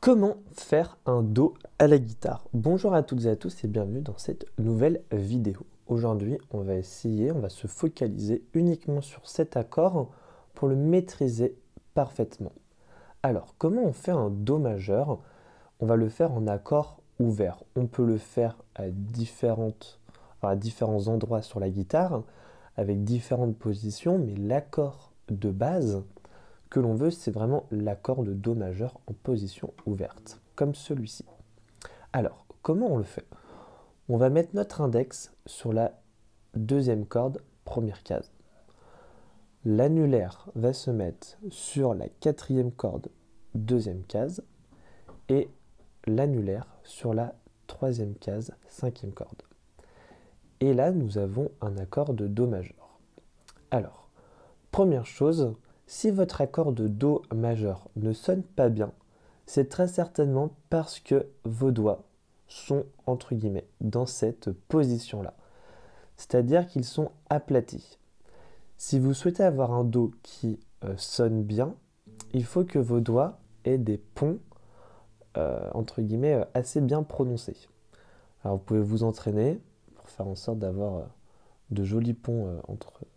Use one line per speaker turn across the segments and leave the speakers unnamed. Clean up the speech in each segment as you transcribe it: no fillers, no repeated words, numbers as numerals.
Comment faire un Do à la guitare? Bonjour à toutes et à tous et bienvenue dans cette nouvelle vidéo. Aujourd'hui, on va se focaliser uniquement sur cet accord pour le maîtriser parfaitement. Alors, comment on fait un Do majeur? On va le faire en accord ouvert. On peut le faire à différents endroits sur la guitare, avec différentes positions, mais l'accord de base que l'on veut, c'est vraiment l'accord de Do majeur en position ouverte, comme celui-ci. Alors, comment on le fait? On va mettre notre index sur la deuxième corde, première case. L'annulaire va se mettre sur la quatrième corde, deuxième case, et l'annulaire sur la troisième case, cinquième corde. Et là, nous avons un accord de Do majeur. Alors, première chose, si votre accord de Do majeur ne sonne pas bien, c'est très certainement parce que vos doigts sont, entre guillemets, dans cette position-là. C'est-à-dire qu'ils sont aplatis. Si vous souhaitez avoir un Do qui sonne bien, il faut que vos doigts aient des ponts, entre guillemets, assez bien prononcés. Alors vous pouvez vous entraîner pour faire en sorte d'avoir de jolis ponts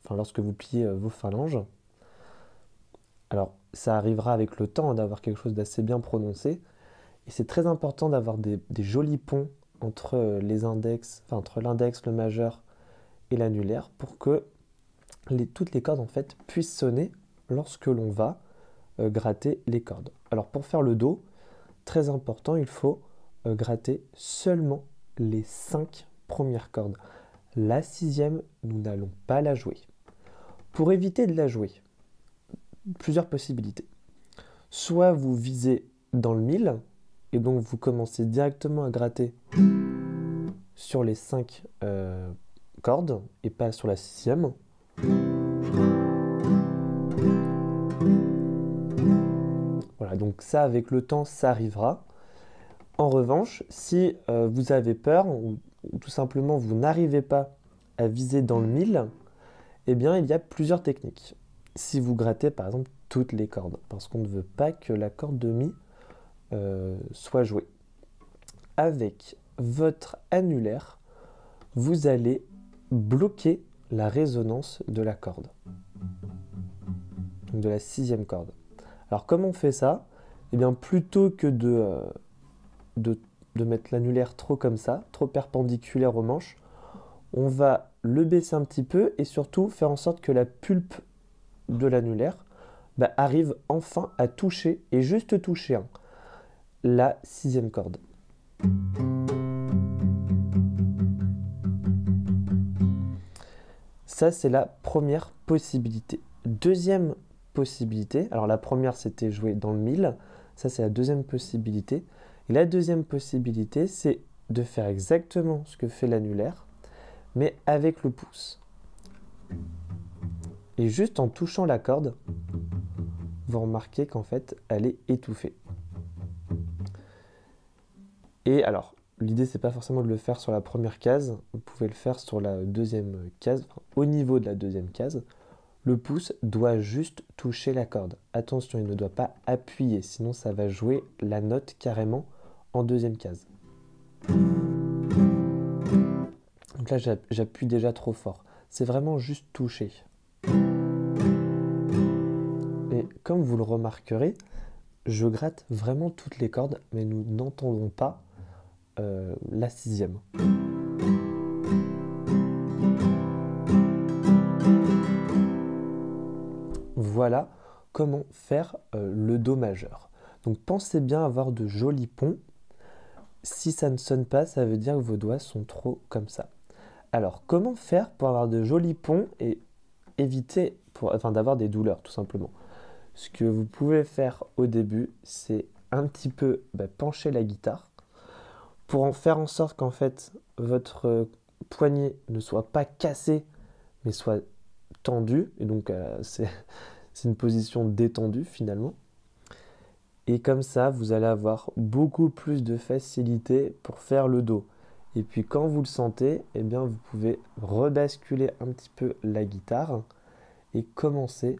lorsque vous pliez vos phalanges. Alors, ça arrivera avec le temps d'avoir quelque chose d'assez bien prononcé. Et c'est très important d'avoir des jolis ponts entre entre l'index, le majeur et l'annulaire pour que toutes les cordes en fait puissent sonner lorsque l'on va gratter les cordes. Alors pour faire le Do, très important, il faut gratter seulement les 5 premières cordes. La sixième, nous n'allons pas la jouer. Pour éviter de la jouer, plusieurs possibilités. Soit vous visez dans le mille, et donc vous commencez directement à gratter sur les 5 cordes, et pas sur la sixième. Voilà, donc ça, avec le temps, ça arrivera. En revanche, si vous avez peur, ou tout simplement vous n'arrivez pas à viser dans le mille, eh bien, il y a plusieurs techniques. Si vous grattez, par exemple, toutes les cordes, parce qu'on ne veut pas que la corde de Mi soit jouée. Avec votre annulaire, vous allez bloquer la résonance de la corde, donc de la sixième corde. Alors comment on fait ça? Eh bien, plutôt que de mettre l'annulaire trop comme ça, trop perpendiculaire au manche, on va le baisser un petit peu et surtout faire en sorte que la pulpe de l'annulaire arrive enfin à toucher, et juste toucher, la sixième corde. Ça, c'est la première possibilité. Deuxième possibilité, alors la première, c'était jouer dans le mille. Ça, c'est la deuxième possibilité. Et la deuxième possibilité, c'est de faire exactement ce que fait l'annulaire, mais avec le pouce. Et juste en touchant la corde, vous remarquez qu'en fait, elle est étouffée. Et alors, l'idée, c'est pas forcément de le faire sur la première case. Vous pouvez le faire sur la deuxième case, au niveau de la deuxième case. Le pouce doit juste toucher la corde. Attention, il ne doit pas appuyer, sinon ça va jouer la note carrément en deuxième case. Donc là, j'appuie déjà trop fort. C'est vraiment juste toucher. Et comme vous le remarquerez, je gratte vraiment toutes les cordes, mais nous n'entendons pas la sixième. Voilà comment faire le Do majeur. Donc pensez bien avoir de jolis ponts. Si ça ne sonne pas, ça veut dire que vos doigts sont trop comme ça. Alors comment faire pour avoir de jolis ponts et éviter d'avoir des douleurs tout simplement? Ce que vous pouvez faire au début, c'est un petit peu pencher la guitare pour en faire en sorte qu'en fait votre poignet ne soit pas cassé mais soit tendu, et donc c'est une position détendue finalement. Et comme ça, vous allez avoir beaucoup plus de facilité pour faire le Do. Et puis quand vous le sentez, eh bien vous pouvez rebasculer un petit peu la guitare et commencer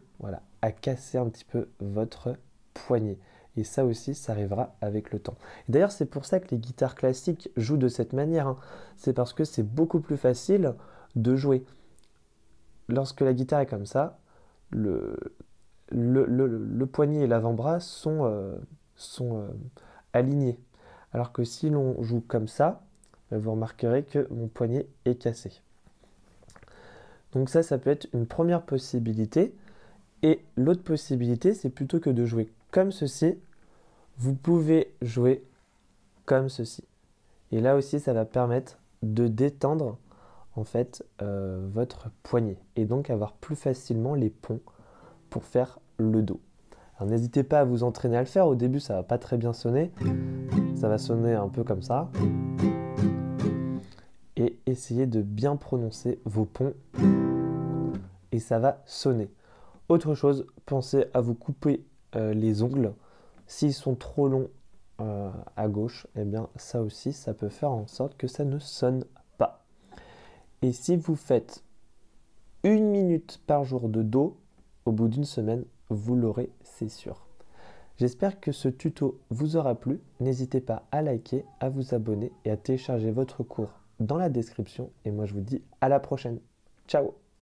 à casser un petit peu votre poignet. Et ça aussi, ça arrivera avec le temps. D'ailleurs, c'est pour ça que les guitares classiques jouent de cette manière, hein. C'est parce que c'est beaucoup plus facile de jouer. Lorsque la guitare est comme ça, le, le poignet et l'avant-bras sont alignés. Alors que si l'on joue comme ça, vous remarquerez que mon poignet est cassé. Donc ça peut être une première possibilité. Et l'autre possibilité, c'est plutôt que de jouer comme ceci, vous pouvez jouer comme ceci. Et là aussi, ça va permettre de détendre en fait votre poignet et donc avoir plus facilement les ponts pour faire le Do. Alors n'hésitez pas à vous entraîner à le faire. Au début, ça va pas très bien sonner. Ça va sonner un peu comme ça. Et essayez de bien prononcer vos ponts et ça va sonner. Autre chose, pensez à vous couper les ongles. S'ils sont trop longs à gauche, eh bien ça aussi, ça peut faire en sorte que ça ne sonne pas. Et si vous faites 1 minute par jour de Do, au bout d'une semaine, vous l'aurez, c'est sûr. J'espère que ce tuto vous aura plu. N'hésitez pas à liker, à vous abonner et à télécharger votre cours dans la description. Et moi, je vous dis à la prochaine. Ciao!